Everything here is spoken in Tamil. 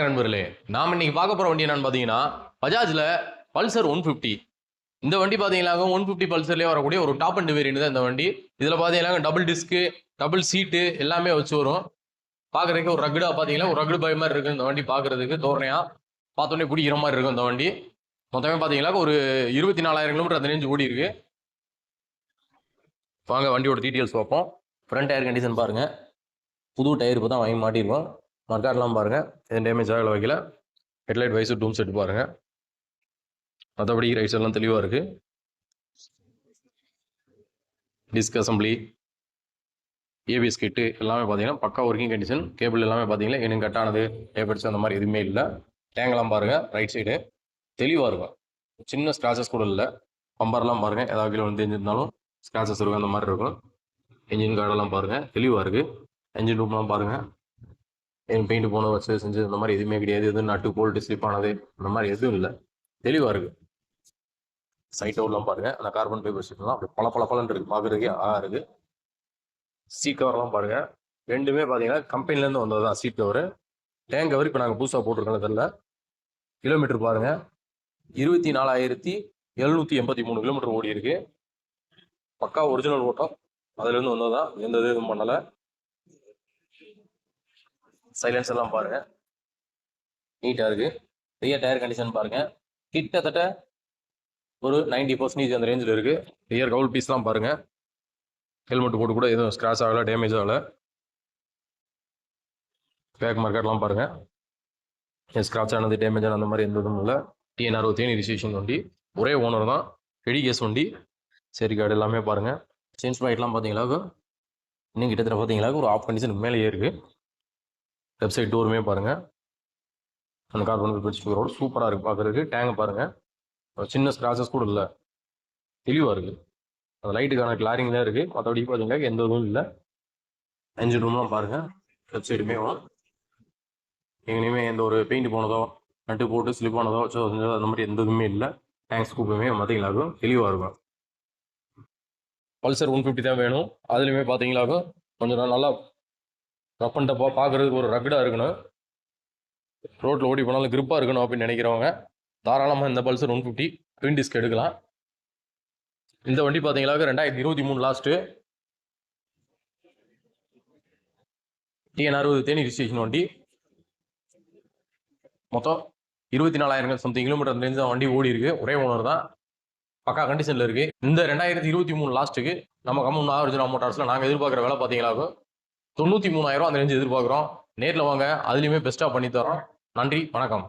நண்பர்களே, நாம இன்னைக்கு பார்க்க போற வண்டி என்னன்னு பாத்தீங்கன்னா பஜாஜ்ல பல்சர் 150. இந்த வண்டி பாத்தீங்கன்னா 150 பல்சர்லயே வரக்கூடிய ஒரு டாப் அண்ட் வேரியன்ட் தான் இந்த வண்டி. இதுல பாத்தீங்கன்னா டபுள் டிஸ்க், டபுள் சீட்டு எல்லாமே வச்சு வரும். பாக்குறதுக்கு ஒரு ரகுடா பாத்தீங்கன்னா ஒரு ரகுடு பை மாதிரி இருக்கு இந்த வண்டி. பாக்குறதுக்கு தோரணையா பார்த்தோன்னே பிடிக்கிற மாதிரி இருக்கும் இந்த வண்டி. மொத்தமே பாத்தீங்கன்னா ஒரு 24,000 கிலோமீட்டர் அந்த ரேஞ்சு ஓடி இருக்கு. வாங்க வண்டியோட டீட்டெயில்ஸ் பார்ப்போம். ஃப்ரண்ட் டயர் கண்டிஷன் பாருங்க, புது டயர் இப்போ தான் வாங்கி மாட்டிருக்கோம். மர்காட்லாம் பாருங்க, எதுவும் டேமேஜ் ஆகல வைக்கல. ஹெட்லைட் வைஸ் டூம் செட் பாருங்க, மற்றபடி ரைட்ஸ் எல்லாம் தெளிவாக இருக்கு. டிஸ்க் அசம்பிளி, ஏபிஎஸ் கிட்டு எல்லாமே பார்த்தீங்கன்னா பக்கா ஒர்க்கிங் கண்டிஷன். கேபிள் எல்லாமே பார்த்தீங்கன்னா இன்னும் கட் ஆனது ஏற்படுச்சு அந்த மாதிரி எதுவுமே இல்லை. டேங்கெல்லாம் பாருங்க, ரைட் சைடு தெளிவாக இருக்கும், சின்ன ஸ்க்ராச்சஸ் கூட இல்லை. பம்பர்லாம் பாருங்க, ஏதாவது கீழே வந்து தெரிஞ்சிருந்தாலும் ஸ்க்ராச்சஸ் இருக்கும் அந்த மாதிரி இருக்கும். என்ஜின் கார்டெல்லாம் பாருங்க தெளிவாக இருக்கு. என்ஜின் ரூம்லாம் பாருங்க, பெயிண்ட் போன வச்சு செஞ்சு இந்த மாதிரி எதுவுமே கிடையாது. எதுவும் நட்டு போல்ட்டு ஸ்லிப் ஆனது அந்த மாதிரி எதுவும் இல்லை, தெளிவாக இருக்கு. சைட் அவுட்லாம் பாருங்க, அந்த கார்பன் பேப்பர் ஷீட்லாம் அப்படி பல இருக்கு, பார்க்குறதுக்கே அழகாக இருக்கு. சீட் கவர்லாம் பாருங்க, ரெண்டுமே பார்த்தீங்கன்னா கம்பெனிலேருந்து வந்தது தான் சீட் கவர். டேங்க் கவர் இப்போ நாங்கள் புதுசாக போட்டிருக்கோம் தெரியல. கிலோமீட்டர் பாருங்க, 24,783 கிலோமீட்டர் ஓடி இருக்கு. பக்கா ஒரிஜினல் ஓட்டம், அதுலேருந்து வந்ததுதான், எந்த இதுவும் பண்ணலை. சைலன்ஸ் எல்லாம் பாருங்க நீட்டாக இருக்கு. ரியர் டயர் கண்டிஷன் பாருங்க, கிட்டத்தட்ட ஒரு 90% அந்த ரேஞ்சில் இருக்கு. ரியர் கவுல் பீஸ்லாம் பாருங்க, ஹெல்மெட் போட்டு கூட எதுவும் ஸ்க்ராச் ஆகலை, டேமேஜ் ஆகலை. பேக் மார்க்கெட்லாம் பாருங்க, ஸ்க்ராச் ஆனது டேமேஜ் ஆன அந்த மாதிரி எந்த இதுவும் இல்லை. TN 60 ரிஜிஸ்ட்ரேஷன் வண்டி, ஒரே ஓனர் தான், ஹெடி கேஸ் வண்டி. சரி கார்டு எல்லாமே பாருங்க. சேஞ்ச் பாயிண்ட்லாம் பார்த்தீங்களா இன்னும் கிட்டத்தட்ட பார்த்தீங்களா ஒரு ஆஃப் கண்டிஷனுக்கு மேலேயே இருக்கு. லெஃப்ட் சைட் டோருமே பாருங்க, அந்த கார்பன் பேப்பர் சூப்பராக இருக்கு பார்க்குறதுக்கு. டேங்கை பாருங்க, சின்ன ஸ்க்ராச்சஸ் கூட இல்லை, தெளிவாக இருக்குது. அந்த லைட்டுக்கான கிளாரிங் தான் இருக்குது, மற்றபடி பார்த்தீங்கன்னா எந்த இதுவும் இல்லை. என்ஜின் ரூம்லாம் பாருங்கள், லெஃப்ட் சைடுமே எங்கேயுமே எந்த ஒரு பெயிண்ட் போனதோ நட்டு போட்டு ஸ்லிப் ஆனதோ செஞ்சதோ அந்த மாதிரி எந்த இதுவுமே இல்லை. டேங்க் ஸ்கூப்புமே பார்த்தீங்களாகும் தெளிவாக இருக்கும். பல்சர் 150 தான் வேணும். அதுலேயுமே பார்த்தீங்களாகும் கொஞ்சம் நல்லா ரப் அண்ட் டப்பாக பார்க்குறதுக்கு ஒரு ரகடாக இருக்கணும், ரோட்டில் ஓடி போனாலும் கிரிப்பாக இருக்கணும் அப்படின்னு நினைக்கிறவங்க தாராளமாக இந்த பல்சர் 150 ட்வின் டிஸ்க் எடுக்கலாம். இந்த வண்டி பார்த்தீங்களா 2023 லாஸ்ட்டு. TN 60 ரிஜிஸ்ட்ரேஷன் வண்டி. மொத்தம் 24,000 சம்திங் கிலோமீட்டர் ரேஞ்சு தான் வண்டி ஓடி இருக்கு. ஒரே ஓனர் தான், பக்கா கண்டிஷனில் இருக்கு. இந்த 2023 லாஸ்ட்டுக்கு நம்ம கம்மன் ஆரிஜினல் மோட்டார்ஸில் நாங்கள் எதிர்பார்க்குற வேலை பார்த்தீங்களா 93,000 அந்த ரேஞ்சு எதிர்பார்க்குறோம். நேரில் வாங்க, அதுலேயுமே பெஸ்ட்டாக பண்ணி தரோம். நன்றி, வணக்கம்.